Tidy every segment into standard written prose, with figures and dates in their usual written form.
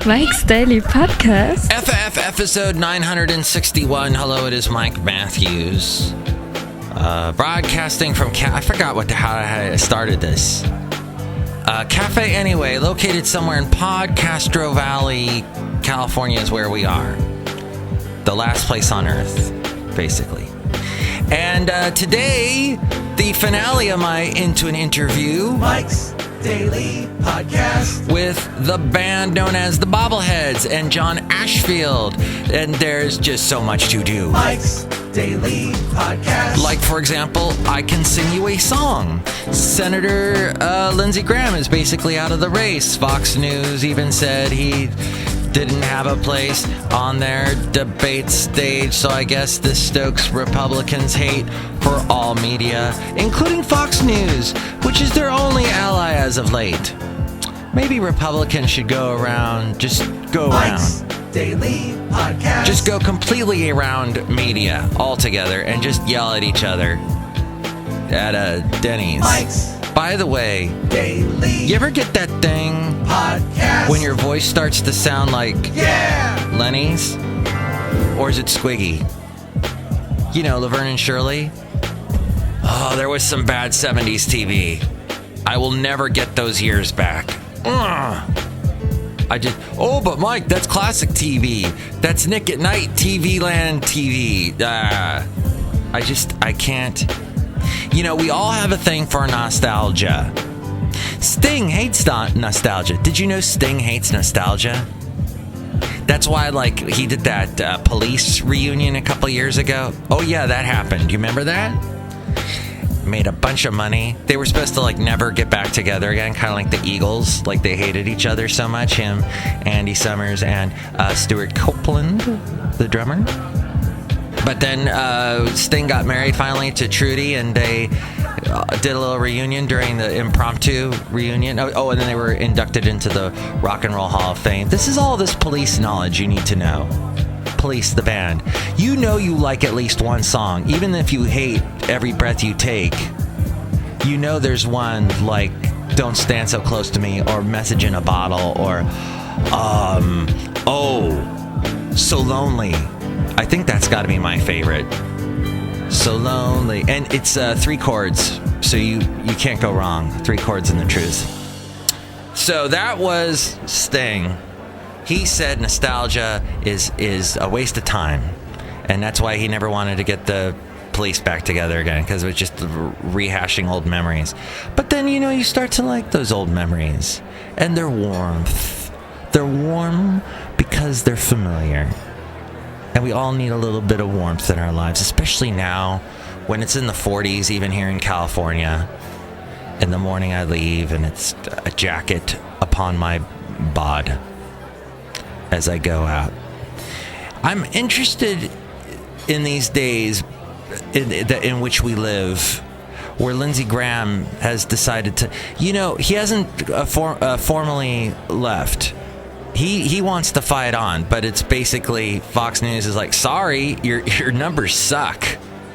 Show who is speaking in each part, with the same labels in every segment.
Speaker 1: Mike's Daily Podcast.
Speaker 2: FF episode 961. Hello, it is Mike Matthews. Broadcasting from I forgot how I started this. Cafe Anyway, located somewhere in Podcastro Valley, California is where we are. The last place on earth, basically. And today, the finale of my Into an Interview.
Speaker 3: Mike's Daily Podcast.
Speaker 2: With the band known as the Bobbleheads and John Ashfield. And there's just so much to do.
Speaker 3: Mike's Daily Podcast.
Speaker 2: Like, for example, I can sing you a song. Senator Lindsey Graham is basically out of the race. Fox News even said he didn't have a place on their debate stage, so I guess the Stokes Republicans hate for all media, including Fox News, which is their only ally as of late. Maybe Republicans should go around,
Speaker 3: Mike's Daily Podcast.
Speaker 2: Just go completely around media altogether and just yell at each other at Denny's.
Speaker 3: Mike's
Speaker 2: By the way,
Speaker 3: Daily
Speaker 2: you ever get that thing
Speaker 3: Podcast.
Speaker 2: when your voice starts to sound like
Speaker 3: Yeah!
Speaker 2: Lenny's? Or is it Squiggy? You know, Laverne and Shirley? Oh, there was some bad 70s TV. I will never get those years back. Ugh. But Mike, that's classic TV. That's Nick at Night TV Land TV. I can't. You know, we all have a thing for nostalgia. Sting hates nostalgia. Did you know Sting hates nostalgia? That's why, he did that Police reunion a couple years ago. Oh, yeah, that happened. You remember that? Made a bunch of money. They were supposed to, never get back together again, kind of like the Eagles. They hated each other so much. Him, Andy Summers, and Stuart Copeland, the drummer. But then Sting got married finally to Trudy, and they did a little reunion during the impromptu reunion. Oh, and then they were inducted into the Rock and Roll Hall of Fame. This is all this Police knowledge you need to know. Police, the band. You know you like at least one song, even if you hate Every Breath You Take. You know there's one like Don't Stand So Close to Me, or Message in a Bottle, or So Lonely. I think that's got to be my favorite. So Lonely. And it's 3 chords, so you can't go wrong. 3 chords in the truth. So that was Sting. He said nostalgia is a waste of time. And that's why he never wanted to get the Police back together again, because it was just rehashing old memories. But then, you start to like those old memories. And they're warmth. They're warm because they're familiar. And we all need a little bit of warmth in our lives, especially now when it's in the 40s, even here in California. In the morning I leave, and it's a jacket upon my bod as I go out. I'm interested in these days in which we live, where Lindsey Graham has decided to, he hasn't formally left. He wants to fight on, but it's basically Fox News is like, sorry, your numbers suck.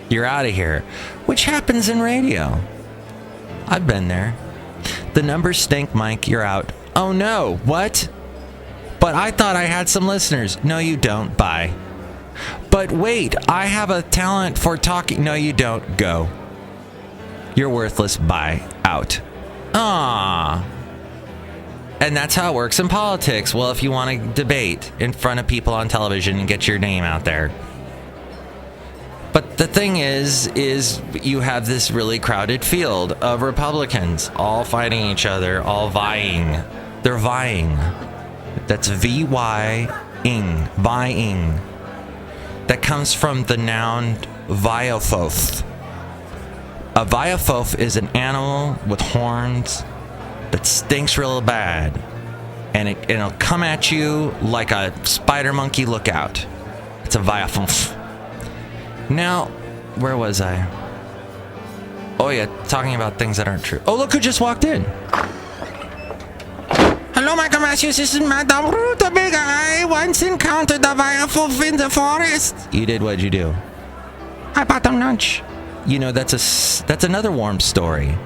Speaker 2: You're out of here. Which happens in radio. I've been there. The numbers stink, Mike. You're out. Oh, no. What? But I thought I had some listeners. No, you don't. Bye. But wait, I have a talent for talking. No, you don't. Go. You're worthless. Bye. Out. Ah. And that's how it works in politics. Well, if you want to debate in front of people on television and get your name out there. But the thing is you have this really crowded field of Republicans all fighting each other, all vying. They're vying. That's V-Y-ing. Vying. That comes from the noun viophoth. A viophoth is an animal with horns that stinks real bad, and it'll come at you like a spider monkey lookout. It's a viophoth. Now, where was I? Oh yeah, talking about things that aren't true. Oh, look who just walked in. Hello, Michael Matthews. This is Madame Rootabega. I once encountered a viophoth in the forest. You did. What'd you do? I bought them lunch. That's another warm story,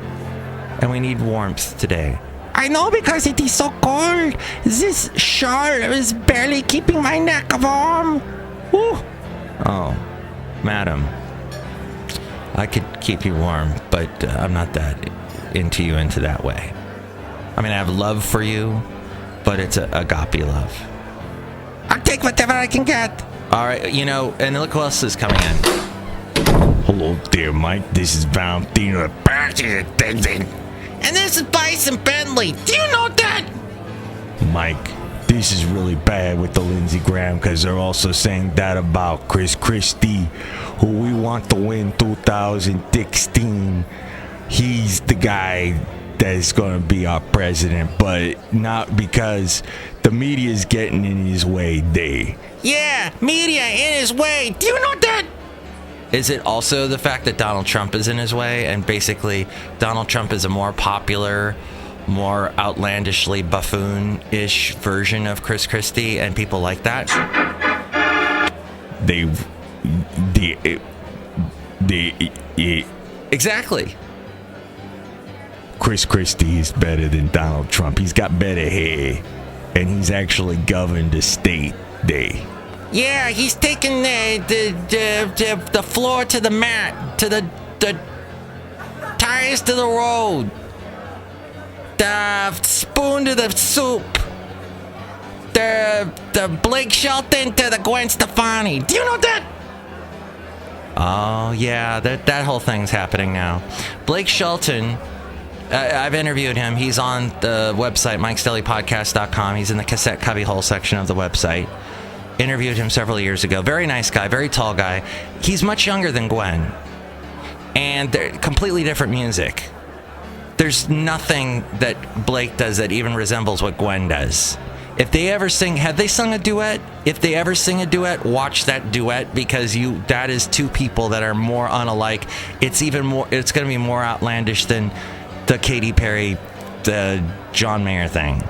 Speaker 2: and we need warmth today. I know because it is so cold. This shawl is barely keeping my neck warm. Woo. Oh, madam. I could keep you warm, but I'm not that into that way. I mean, I have love for you, but it's a agape love. I'll take whatever I can get. All right, and look who else is coming in.
Speaker 4: Hello there, Mike. This is Valentino.
Speaker 2: And this is Bison Bentley. Do you know that?
Speaker 4: Mike, this is really bad with the Lindsey Graham because they're also saying that about Chris Christie, who we want to win 2016. He's the guy that is going to be our president, but not because the media is getting in his way.
Speaker 2: Yeah, media in his way. Do you know that? Is it also the fact that Donald Trump is in his way, and basically Donald Trump is a more popular, more outlandishly buffoon-ish version of Chris Christie, and people like that? Exactly.
Speaker 4: Chris Christie is better than Donald Trump. He's got better hair, and he's actually governed the state.
Speaker 2: Yeah, he's taking the floor to the mat, to the tires to the road, the spoon to the soup, the Blake Shelton to the Gwen Stefani. Do you know that? Oh, yeah, that whole thing's happening now. Blake Shelton, I've interviewed him. He's on the website, Mike'sDailyPodcast.com. He's in the cassette cubbyhole section of the website. Interviewed him several years ago. Very nice guy, very tall guy. He's much younger than Gwen. And they're completely different music. There's nothing that Blake does that even resembles what Gwen does. If they ever sing, have they sung a duet? If they ever sing a duet, watch that duet, because that is two people that are more unalike. It's going to be more outlandish than the Katy Perry, the John Mayer thing.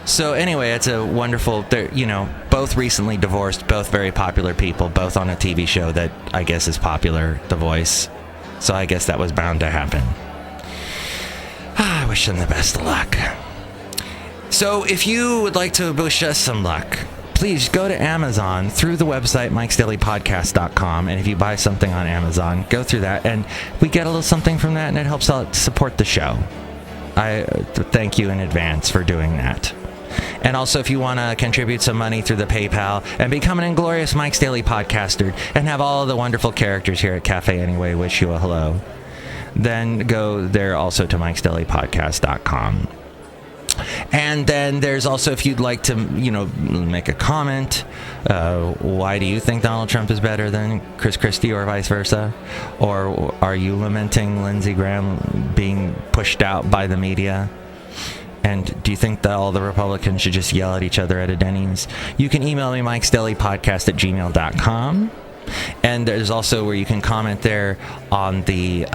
Speaker 2: So anyway, it's a wonderful, both recently divorced, both very popular people, both on a TV show that I guess is popular, The Voice. So I guess that was bound to happen. I wish them the best of luck. So if you would like to wish us some luck, please go to Amazon through the website, Mike'sDailyPodcast.com. And if you buy something on Amazon, go through that. And we get a little something from that, and it helps out support the show. I thank you in advance for doing that. And also, if you want to contribute some money through the PayPal and become an inglorious Mike's Daily Podcaster and have all of the wonderful characters here at Cafe Anyway wish you a hello, then go there also to Mike'sDailyPodcast.com. And then there's also, if you'd like to, make a comment, why do you think Donald Trump is better than Chris Christie or vice versa? Or are you lamenting Lindsey Graham being pushed out by the media? And do you think that all the Republicans should just yell at each other at a Denny's? You can email me, mikesdailypodcast@gmail.com. And there's also where you can comment there on the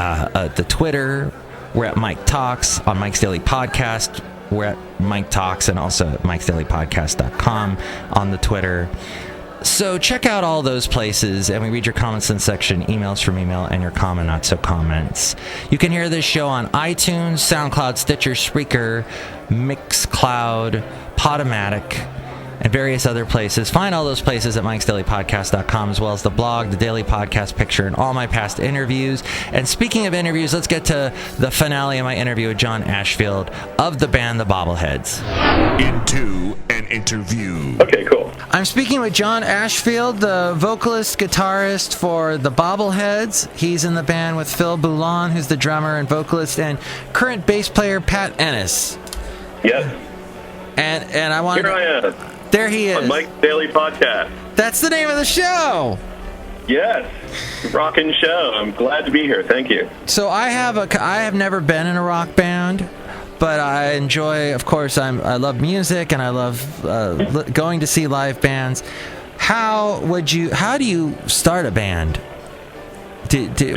Speaker 2: Twitter. We're at Mike Talks. On Mike's Daily Podcast, we're at Mike Talks, and also at mikesdailypodcast.com on the Twitter. So check out all those places, and we read your comments in the section, emails from email, and your comment not so comments. You can hear this show on iTunes, SoundCloud, Stitcher, Spreaker, Mixcloud, Podomatic, and various other places. Find all those places at mikesdailypodcast.com, as well as the blog, the Daily Podcast Picture, and all my past interviews. And speaking of interviews, let's get to the finale of my interview with John Ashfield of the band The Bobbleheads.
Speaker 4: Into an interview.
Speaker 5: Okay, cool.
Speaker 2: I'm speaking with John Ashfield, the vocalist, guitarist for The Bobbleheads. He's in the band with Phil Boulon, who's the drummer and vocalist, and current bass player Pat Ennis.
Speaker 5: Yes.
Speaker 2: And I wanted
Speaker 5: Here I am.
Speaker 2: There he is.
Speaker 5: On Mike's Daily Podcast.
Speaker 2: That's the name of the show.
Speaker 5: Yes. Rockin' show. I'm glad to be here. Thank you.
Speaker 2: So I have never been in a rock band, but I enjoy, of course, I love music, and I love going to see live bands. How do you start a band?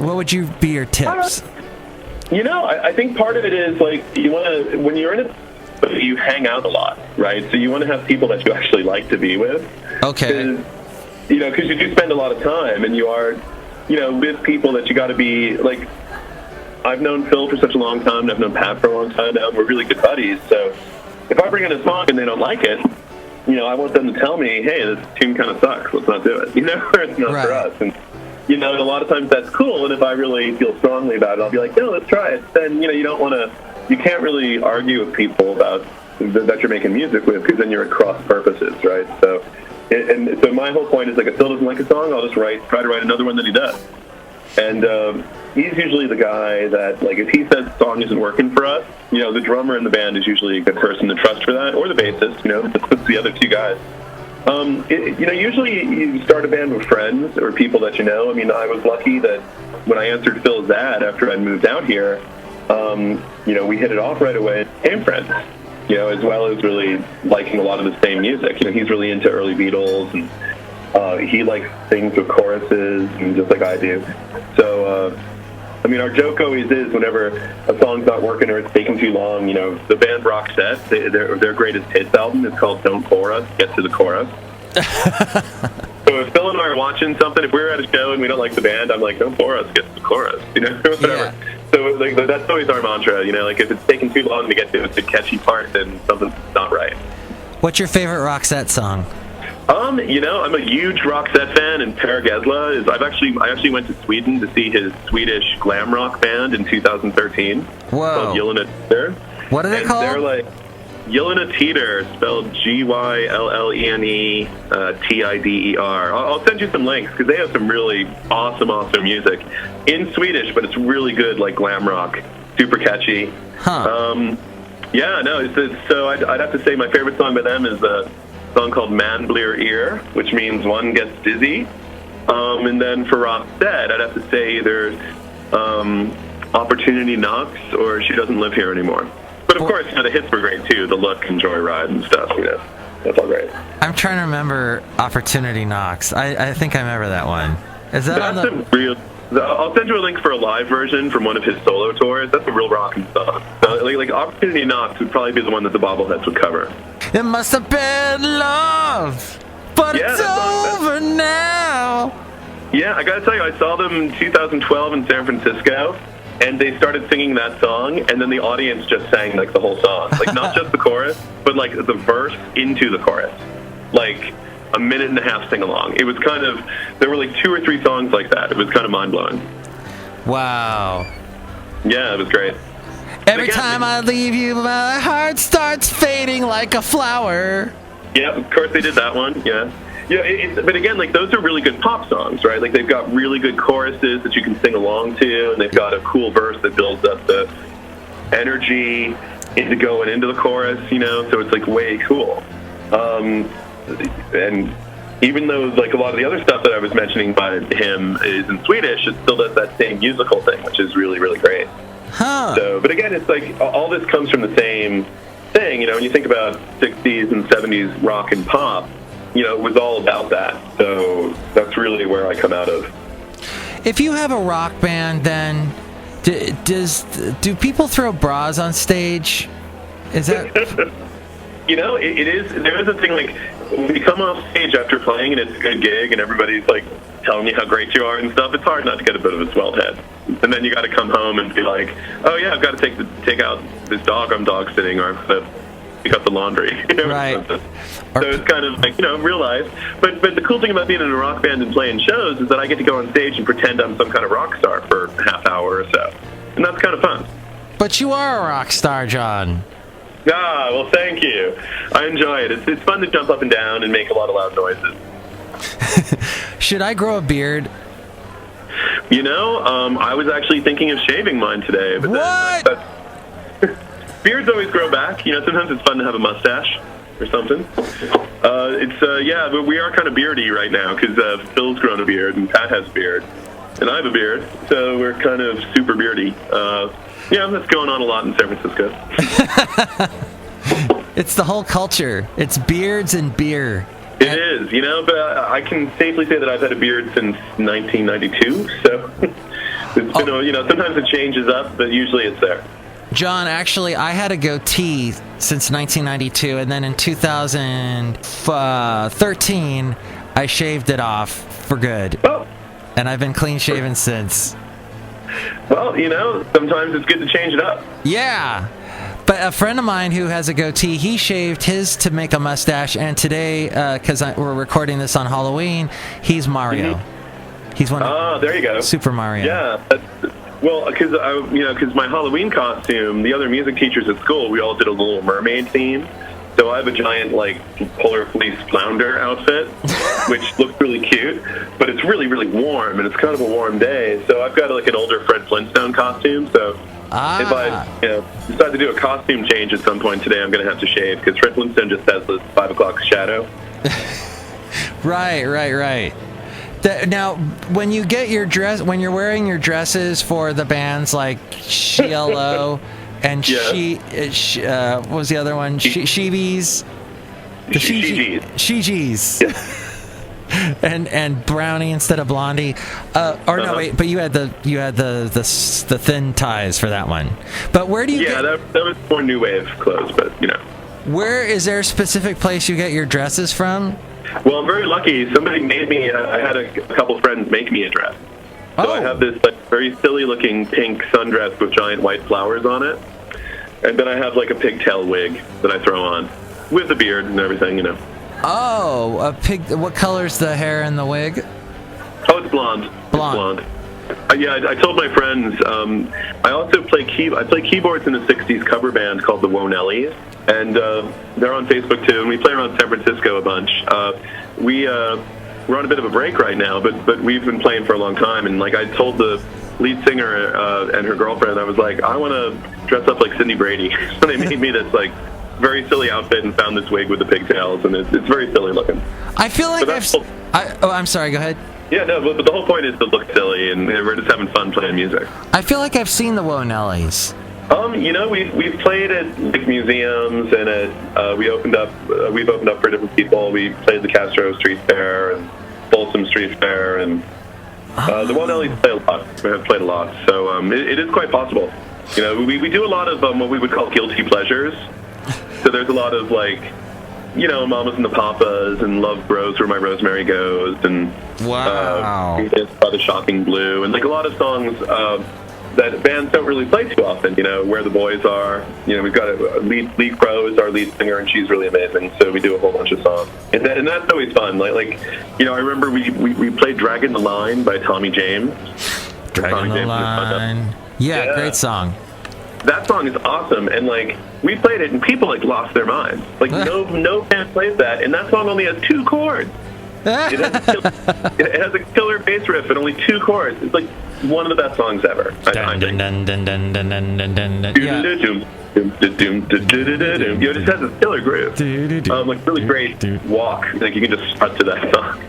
Speaker 2: What would you be your tips?
Speaker 5: I think part of it is, you want to, when you're in it, you hang out a lot, right? So you want to have people that you actually like to be with.
Speaker 2: Okay.
Speaker 5: Because you do spend a lot of time, and you are, with people that you got to be, I've known Phil for such a long time, and I've known Pat for a long time now, and we're really good buddies. So if I bring in a song and they don't like it, I want them to tell me, hey, this tune kind of sucks. Let's not do it. Or it's not for us. And a lot of times that's cool. And if I really feel strongly about it, I'll be like, no, let's try it. Then you can't really argue with people about that you're making music with, because then you're at cross purposes, right? So, so my whole point is, like, if Phil doesn't like a song, I'll just try to write another one that he does. And he's usually the guy that, like, if he says the song isn't working for us, the drummer in the band is usually a good person to trust for that, or the bassist, it's the other two guys. Usually you start a band with friends or people that you know. I mean, I was lucky that when I answered Phil's ad after I'd moved out here, we hit it off right away and became friends, as well as really liking a lot of the same music. He's really into early Beatles, and he likes things with choruses, and just like I do. So, our joke always is, whenever a song's not working or it's taking too long, the band Roxette, their greatest hits album is called Don't Chorus, Get to the Chorus. So if Phil and I are watching something, if we're at a show and we don't like the band, I'm like, don't chorus, get to the chorus, whatever. Yeah. So like, that's always our mantra, like if it's taking too long to get to the catchy part, then something's not right.
Speaker 2: What's your favorite Roxette song?
Speaker 5: I'm a huge Roxette fan, and Per Gessle I actually went to Sweden to see his Swedish glam rock band in 2013.
Speaker 2: Whoa.
Speaker 5: Called Gyllene Tider.
Speaker 2: What are they called?
Speaker 5: They're like Gyllene Tider, spelled Gyllene Tider. I'll send you some links, because they have some really awesome music in Swedish, but it's really good, like glam rock, super catchy.
Speaker 2: Huh.
Speaker 5: So I'd have to say my favorite song by them is a song called Man Blir Ear, which means one gets dizzy. And then for Roxette, I'd have to say either Opportunity Knocks or She Doesn't Live Here Anymore. But of course, the hits were great too. The Look and Joyride and stuff, that's all great.
Speaker 2: I'm trying to remember Opportunity Knocks. I think I remember that one. Is that
Speaker 5: I'll send you a link for a live version from one of his solo tours. That's a real rockin' song. Like Opportunity Knocks would probably be the one that the Bobbleheads would cover.
Speaker 2: It must have been love, but it's over now.
Speaker 5: Yeah, I gotta tell you, I saw them in 2012 in San Francisco, and they started singing that song, and then the audience just sang, like, the whole song. Like, not just the chorus, but, like, the verse into the chorus. Like, a minute and a half sing-along. It was kind of, there were, like, 2 or 3 songs like that. It was kind of mind-blowing.
Speaker 2: Wow.
Speaker 5: Yeah, it was great.
Speaker 2: Every time I leave you, my heart starts fading like a flower.
Speaker 5: Yeah, of course they did that one, yeah. But again, like, those are really good pop songs, right? Like, they've got really good choruses that you can sing along to, and they've got a cool verse that builds up the energy into going into the chorus, so it's, like, way cool. And even though, like, a lot of the other stuff that I was mentioning by him is in Swedish, it still does that same musical thing, which is really, really great.
Speaker 2: Huh.
Speaker 5: So, but again, it's like all this comes from the same thing, when you think about 60s and 70s rock and pop, it was all about that. So that's really where I come out of.
Speaker 2: If you have a rock band, then do people throw bras on stage? Is that...
Speaker 5: it is. There is a thing, like, when you come off stage after playing and it's a good gig and everybody's, like, telling you how great you are and stuff, it's hard not to get a bit of a swelled head. And then you got to come home and be like, oh yeah, I've got to take out this dog I'm dog sitting, or I've got to pick up the laundry.
Speaker 2: Right.
Speaker 5: So it's kind of like, real life. But the cool thing about being in a rock band and playing shows is that I get to go on stage and pretend I'm some kind of rock star for a half hour or so. And that's kind of fun.
Speaker 2: But you are a rock star, John.
Speaker 5: Ah, well, thank you. I enjoy it. It's fun to jump up and down and make a lot of loud noises.
Speaker 2: Should I grow a beard?
Speaker 5: I was actually thinking of shaving mine today. But
Speaker 2: what?
Speaker 5: Beards always grow back. Sometimes it's fun to have a mustache or something. But we are kind of beardy right now, because Phil's grown a beard and Pat has a beard. And I have a beard, so we're kind of super beardy. That's going on a lot in San Francisco.
Speaker 2: It's the whole culture. It's beards and beer.
Speaker 5: It is, but I can safely say that I've had a beard since 1992, so it's been, sometimes it changes up, but usually it's there.
Speaker 2: John, actually, I had a goatee since 1992, and then in 2013, I shaved it off for good.
Speaker 5: Oh.
Speaker 2: And I've been clean-shaven since.
Speaker 5: Well, sometimes it's good to change it up.
Speaker 2: Yeah. But a friend of mine who has a goatee, he shaved his to make a mustache, and today, because we're recording this on Halloween, he's Mario.
Speaker 5: Mm-hmm.
Speaker 2: He's one of
Speaker 5: there you go.
Speaker 2: Super Mario.
Speaker 5: Yeah. Well, because my Halloween costume, the other music teachers at school, we all did a Little Mermaid theme. So I have a giant, polar fleece flounder outfit, which looks really cute, but it's really, really warm, and it's kind of a warm day. So I've got, an older Fred Flintstone costume, so if I decide to do a costume change at some point today, I'm going to have to shave, because Fred Flintstone just has this 5 o'clock shadow.
Speaker 2: Right. Now, when you get your dress, when you're wearing your dresses for the bands like Chely and what was the other one? Sheebies. The Sheegies.
Speaker 5: Yeah.
Speaker 2: and Brownie instead of Blondie. But you had the thin ties for that one. But where do you get...
Speaker 5: that was more new wave clothes, but
Speaker 2: Where is there a specific place you get your dresses from?
Speaker 5: Well, I'm very lucky. Somebody made me. I had a couple friends make me a dress. So I have this very silly-looking pink sundress with giant white flowers on it, and then I have a pigtail wig that I throw on with the beard and everything.
Speaker 2: Oh, a pig. What color's the hair in the wig?
Speaker 5: Oh, it's blonde.
Speaker 2: Blonde.
Speaker 5: I told my friends. I also play keyboards in a '60s cover band called the WOW Nellies. And they're on Facebook too, and we play around San Francisco a bunch. We're on a bit of a break right now, but we've been playing for a long time. And I told the lead singer and her girlfriend, I was like, I want to dress up like Cindy Brady. So they made me this very silly outfit and found this wig with the pigtails, and it's very silly looking.
Speaker 2: I feel like I'm sorry. Go ahead.
Speaker 5: Yeah, no, but the whole point is to look silly, and we're just having fun playing music.
Speaker 2: I feel like I've seen the WOW Nellies.
Speaker 5: We've played at museums, and we've opened up for different people. We played the Castro Street Fair and Folsom Street Fair, and the WOW Nellies play a lot. We have played a lot, so it is quite possible. We do a lot of what we would call guilty pleasures. So there's a lot of Mamas and the Papas and Love Grows Where My Rosemary Goes, and
Speaker 2: wow,
Speaker 5: by the Shocking Blue, and a lot of songs that bands don't really play too often, Where the Boys Are. We've got Lee Crow is our lead singer, and she's really amazing, so we do a whole bunch of songs. And that's always fun. I remember we played Dragging the Line by Tommy James.
Speaker 2: Dragging the Line. Yeah, great song.
Speaker 5: That song is awesome, and we played it, and people lost their minds. No band plays that, and that song only has 2 chords. It has a killer bass riff and only 2 chords. It's one of the best songs ever. I think. It just has a killer groove. Really great walk. You can just strut to that song.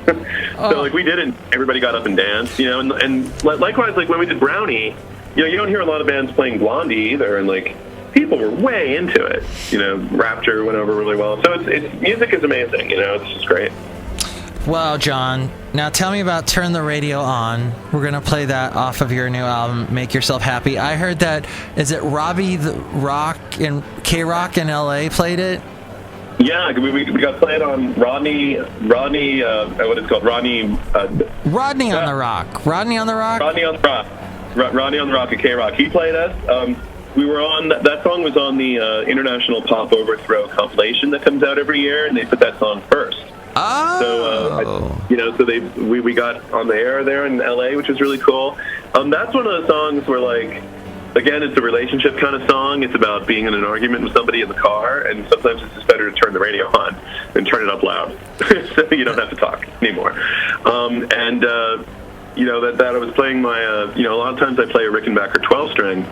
Speaker 5: So we did it, and everybody got up and danced. And likewise, when we did Brownie, you don't hear a lot of bands playing Blondie either, and people were way into it. Rapture went over really well. So it's music is amazing. It's just great.
Speaker 2: Well, John, now tell me about Turn the Radio On. We're going to play that off of your new album, Make Yourself Happy. I heard that, is it Robbie the Rock and K-Rock in L.A. played it?
Speaker 5: Yeah, we got played on Rodney, what it's called, Rodney on the
Speaker 2: Rock. Rodney on the Rock?
Speaker 5: Rodney on the Rock. Rodney on the Rock at K-Rock. He played us. We were on, that song was on the International Pop Overthrow compilation that comes out every year, and they put that song first.
Speaker 2: Oh.
Speaker 5: So we got on the air there in LA, which was really cool. That's one of the songs where again, it's a relationship kind of song. It's about being in an argument with somebody in the car, and sometimes it's just better to turn the radio on and turn it up loud so you don't have to talk anymore. That I was playing my a lot of times I play a Rickenbacker 12-string,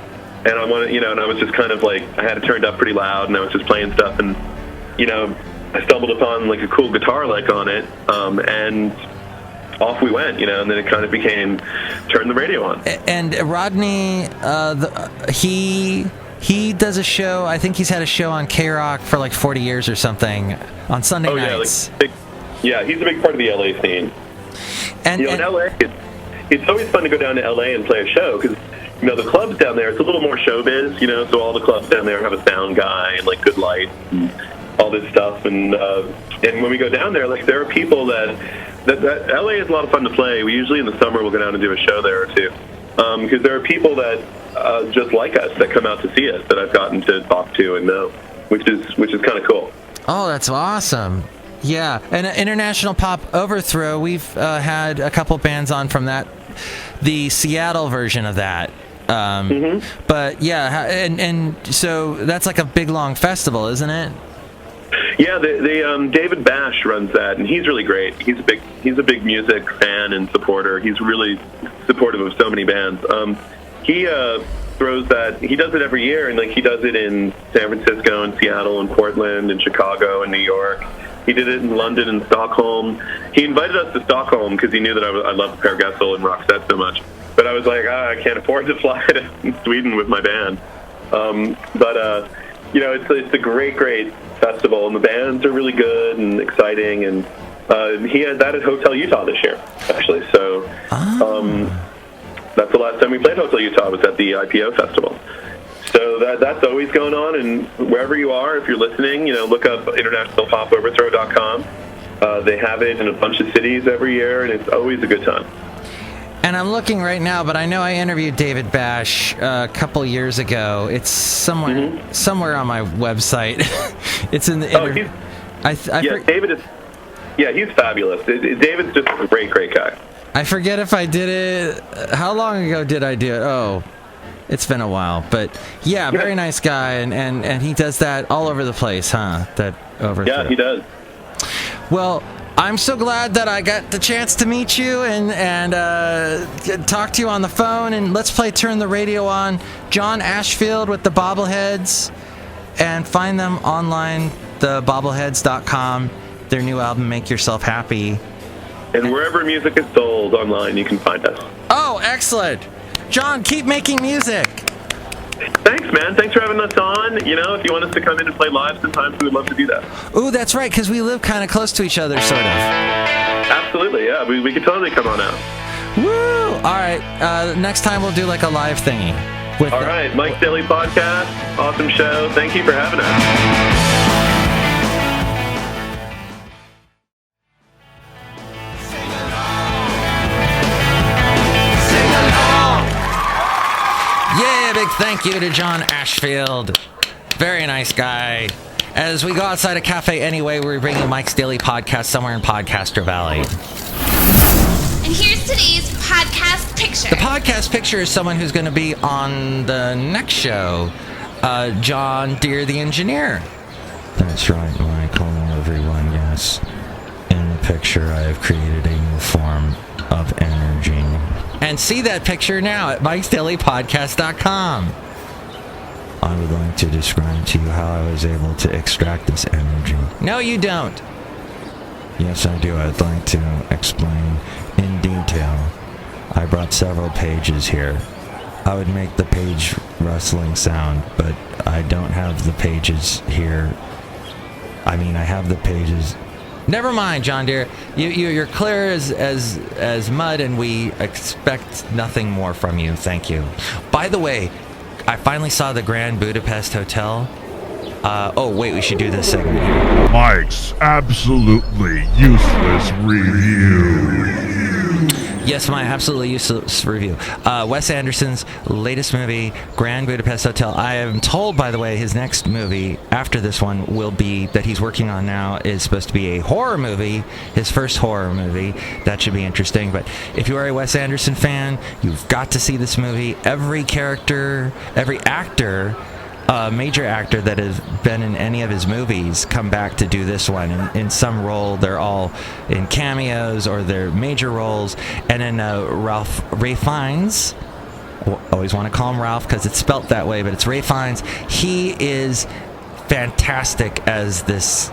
Speaker 5: and I wanted and I was just kind of I had it turned up pretty loud, and I was just playing stuff, and I stumbled upon a cool guitar on it, and off we went, and then it kind of became Turn the Radio On.
Speaker 2: And Rodney, he does a show. I think he's had a show on K-Rock for 40 years or something on Sunday nights.
Speaker 5: Yeah, he's a big part of the LA scene.
Speaker 2: And
Speaker 5: in LA, it's always fun to go down to LA and play a show because the clubs down there, it's a little more showbiz, so all the clubs down there have a sound guy and good lights and all this stuff, and when we go down there, there are people that LA is a lot of fun to play. We usually in the summer we'll go down and do a show there or two, because there are people that just like us that come out to see us that I've gotten to talk to and know, which is kind of cool.
Speaker 2: Oh, that's awesome. Yeah, and International Pop Overthrow, we've had a couple bands on from that, the Seattle version of that. But yeah, and so that's like a big long festival, isn't it?
Speaker 5: Yeah, David Bash runs that, and he's really great. He's a big music fan and supporter. He's really supportive of so many bands. He throws that. He does it every year, and like he does it in San Francisco and Seattle and Portland and Chicago and New York. He did it in London and Stockholm. He invited us to Stockholm because he knew that I loved Per Gessle and Roxette so much. But I was like, I can't afford to fly to Sweden with my band. You know, it's a great festival, and the bands are really good and exciting. And he had that at Hotel Utah this year, actually. So that's the last time we played Hotel Utah, was at the IPO festival. So that's always going on, and wherever you are, if you're listening, you know, look up internationalpopoverthrow.com. They have it in a bunch of cities every year, and it's always a good time.
Speaker 2: And I'm looking right now, but I know I interviewed David Bash a couple years ago. It's somewhere on my website. It's in the
Speaker 5: David is. Yeah, he's fabulous. David's just a great guy.
Speaker 2: I forget if I did it. How long ago did I do it? Oh, it's been a while. But yeah, very nice guy, and he does that all over the place, huh? That overthrow.
Speaker 5: Yeah, he does.
Speaker 2: Well, I'm so glad that I got the chance to meet you and talk to you on the phone. And let's play Turn the Radio On. John Ashfield with the Bobbleheads. And find them online, thebobbleheads.com. Their new album, Make Yourself Happy.
Speaker 5: And wherever music is sold online, you can find us.
Speaker 2: Oh, excellent. John, keep making music.
Speaker 5: Thanks, man. Thanks for having us on. You know, if you want us to come in and play live sometimes, we would love to do that.
Speaker 2: Ooh, that's right, because we live kind of close to each other, sort of.
Speaker 5: Absolutely, yeah. We could totally come on out.
Speaker 2: Woo! All right, next time we'll do like a live thingy.
Speaker 5: All right, Mike's Daily Podcast. Awesome show. Thank you for having us. Thank you to John Ashfield. Very nice guy. As we go outside a cafe anyway, we're bringing Mike's Daily Podcast somewhere in Podcaster Valley.
Speaker 6: And here's today's podcast picture.
Speaker 2: The podcast picture is someone who's going to be on the next show, John Deere the engineer. That's right, Michael. Everyone, yes. In the picture, I have created a new form of energy. And see that picture now at mikesdailypodcast.com. I would like to describe to you how I was able to extract this energy. No, you don't. Yes, I do. I'd like to explain in detail. I brought several pages here. I would make the page rustling sound, but I don't have the pages here. I mean, I have the pages. Never mind, John Deere. You're clear as mud, and we expect nothing more from you. Thank you. By the way, I finally saw the Grand Budapest Hotel. We should do this segment here.
Speaker 7: Mike's absolutely useless review.
Speaker 2: Yes, my absolutely useless review. Wes Anderson's latest movie, Grand Budapest Hotel. I am told, by the way, his next movie after this one will be, that he's working on now, is supposed to be a horror movie, his first horror movie. That should be interesting. But if you are a Wes Anderson fan, you've got to see this movie. Every character, every actor, major actor that has been in any of his movies come back to do this one in some role. They're all in cameos or they're major roles. And then Ralph Fiennes, always want to call him Ralph because it's spelt that way, but it's Ralph Fiennes. He is fantastic as this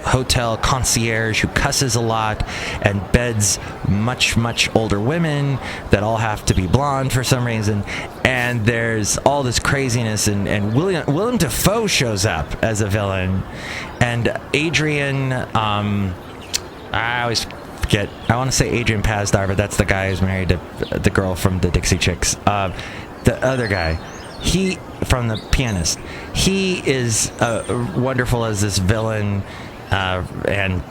Speaker 2: hotel concierge who cusses a lot and beds much older women that all have to be blonde for some reason. And there's all this craziness, and Willem Dafoe shows up as a villain, and Adrian, I always forget, I want to say Adrian Pasdar, but that's the guy who's married to the girl from the Dixie Chicks. The other guy, he from The Pianist, he is wonderful as this villain, and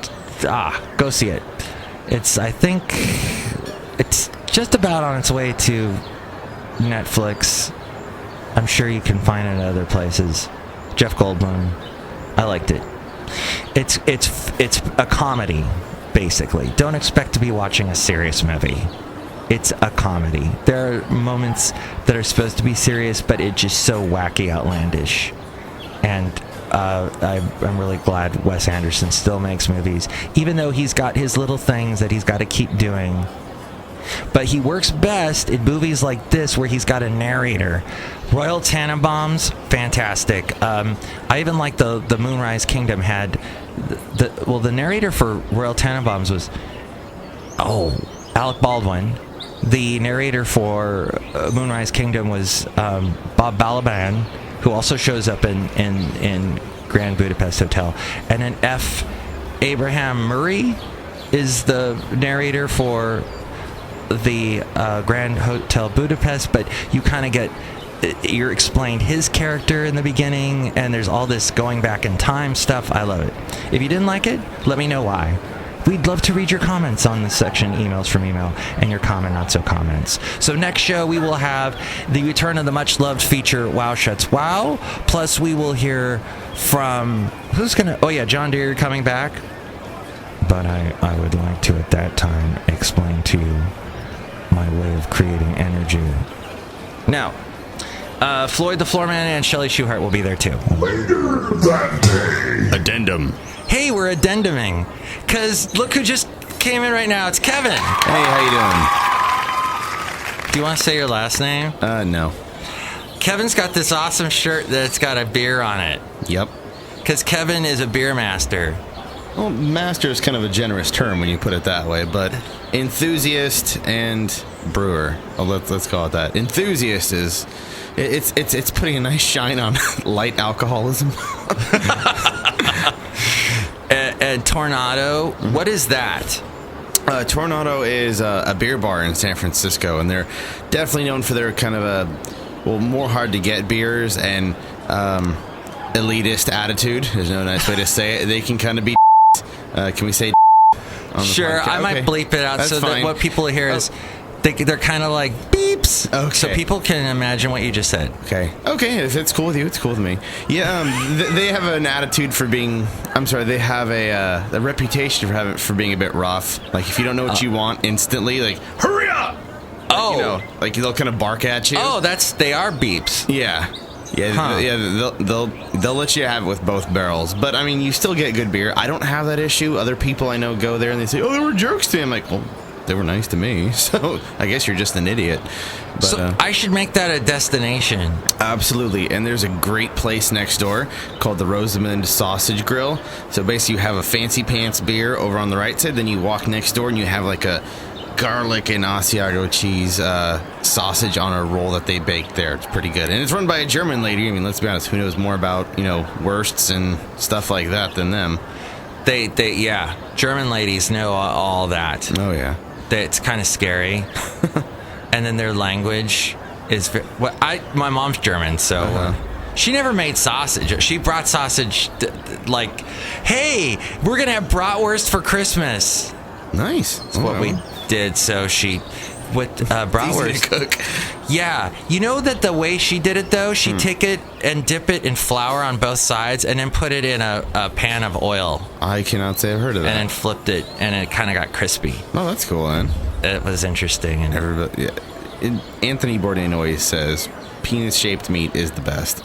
Speaker 2: go see it. I think it's just about on its way to Netflix. I'm sure you can find it at other places. Jeff Goldblum. I liked it. It's a comedy, basically. Don't expect to be watching a serious movie. It's a comedy. There are moments that are supposed to be serious, but it's just so wacky, outlandish. And I'm really glad Wes Anderson still makes movies, even though he's got his little things that he's got to keep doing. But he works best in movies like this where he's got a narrator. Royal Tenenbaums, fantastic. I even like the Moonrise Kingdom had the narrator for Royal Tenenbaums was Alec Baldwin. The narrator for Moonrise Kingdom was Bob Balaban, who also shows up in Grand Budapest Hotel. And then F. Abraham Murray is the narrator for the Grand Hotel Budapest, but you kind of you're explained his character in the beginning, and there's all this going back in time stuff. I love it. If you didn't like it, let me know why. We'd love to read your comments on this section, emails from email, and your comment not so comments. So next show we will have the return of the much loved feature WOW SCHATZ WOW, plus we will hear from John Deere coming back. But I would like to at that time explain to you my way of creating energy. Now, Floyd the Floorman and Chely Shoehart will be there too.
Speaker 7: Later that day.
Speaker 4: Addendum.
Speaker 2: Hey, we're addenduming, because look who just came in right now. It's Kevin.
Speaker 8: Hey, how you doing?
Speaker 2: Do you want to say your last name?
Speaker 8: No.
Speaker 2: Kevin's got this awesome shirt that's got a beer on it.
Speaker 8: Yep.
Speaker 2: Because Kevin is a beer master.
Speaker 8: Well, master is kind of a generous term when you put it that way, but enthusiast and brewer. Oh, let's call it that. Enthusiast is it's putting a nice shine on light alcoholism.
Speaker 2: And Tornado, what is that?
Speaker 8: Tornado is a beer bar in San Francisco, and they're definitely known for their kind of more hard to get beers and elitist attitude. There's no nice way to say it. They can kind of be. Can we say? On
Speaker 2: Sure,
Speaker 8: podcast?
Speaker 2: I might bleep it out.
Speaker 8: That's
Speaker 2: so
Speaker 8: fine.
Speaker 2: that what people hear is they're kind of like beeps.
Speaker 8: Okay.
Speaker 2: So people can imagine what you just said.
Speaker 8: Okay, if it's cool with you, it's cool with me. Yeah, they have an attitude for being. I'm sorry, they have a reputation for being a bit rough. Like if you don't know what you want instantly, like hurry up. Like they'll kind of bark at you.
Speaker 2: Oh, they are beeps.
Speaker 8: Yeah. They'll let you have it with both barrels, but I mean, you still get good beer. I don't have that issue. Other people I know go there and they say, "Oh, they were jerks to me." I'm like, well, they were nice to me, so I guess you're just an idiot. But,
Speaker 2: so I should make that a destination.
Speaker 8: Absolutely, and there's a great place next door called the Rosamond Sausage Grill. So basically, you have a fancy pants beer over on the right side, then you walk next door and you have like a garlic and Asiago cheese sausage on a roll that they bake there. It's pretty good, and it's run by a German lady. I mean, let's be honest, who knows more about wursts and stuff like that than them?
Speaker 2: They German ladies know all that.
Speaker 8: Oh yeah,
Speaker 2: it's kind of scary. And then their language is my mom's German, so she never made sausage. She brought sausage like, hey, we're gonna have bratwurst for Christmas.
Speaker 8: Nice.
Speaker 2: That's what we did. So she with bratwurst.
Speaker 8: Easy to cook.
Speaker 2: Yeah, you know that the way she did it though, she take it and dip it in flour on both sides, and then put it in a pan of oil.
Speaker 8: I cannot say I've heard of that.
Speaker 2: And then flipped it, and it kind of got crispy.
Speaker 8: Oh, that's cool, man.
Speaker 2: It was interesting. And
Speaker 8: everybody, Anthony Bourdain always says, penis-shaped meat is the best.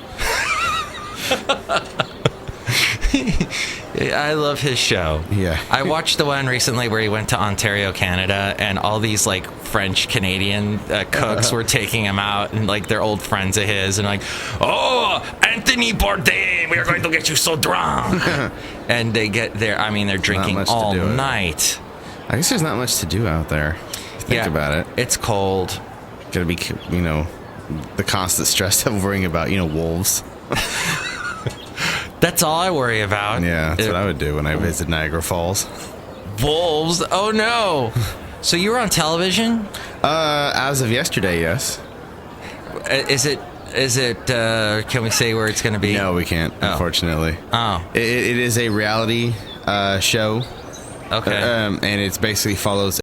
Speaker 2: I love his show.
Speaker 8: Yeah.
Speaker 2: I watched the one recently where he went to Ontario, Canada, and all these like French Canadian cooks were taking him out, and like they're old friends of his, and like, oh, Anthony Bourdain, we are going to get you so drunk. And they get there. I mean, they're drinking all night.
Speaker 8: I guess there's not much to do out there. Think about it.
Speaker 2: It's cold.
Speaker 8: Gotta be, the constant stress of worrying about, wolves.
Speaker 2: That's all I worry about.
Speaker 8: Yeah, that's what I would do when I visit Niagara Falls.
Speaker 2: Wolves? Oh no! So you were on television?
Speaker 8: As of yesterday, yes.
Speaker 2: Is it? Can we say where it's going to be?
Speaker 8: No, we can't. Unfortunately.
Speaker 2: Oh.
Speaker 8: It is a reality show.
Speaker 2: Okay.
Speaker 8: And it basically follows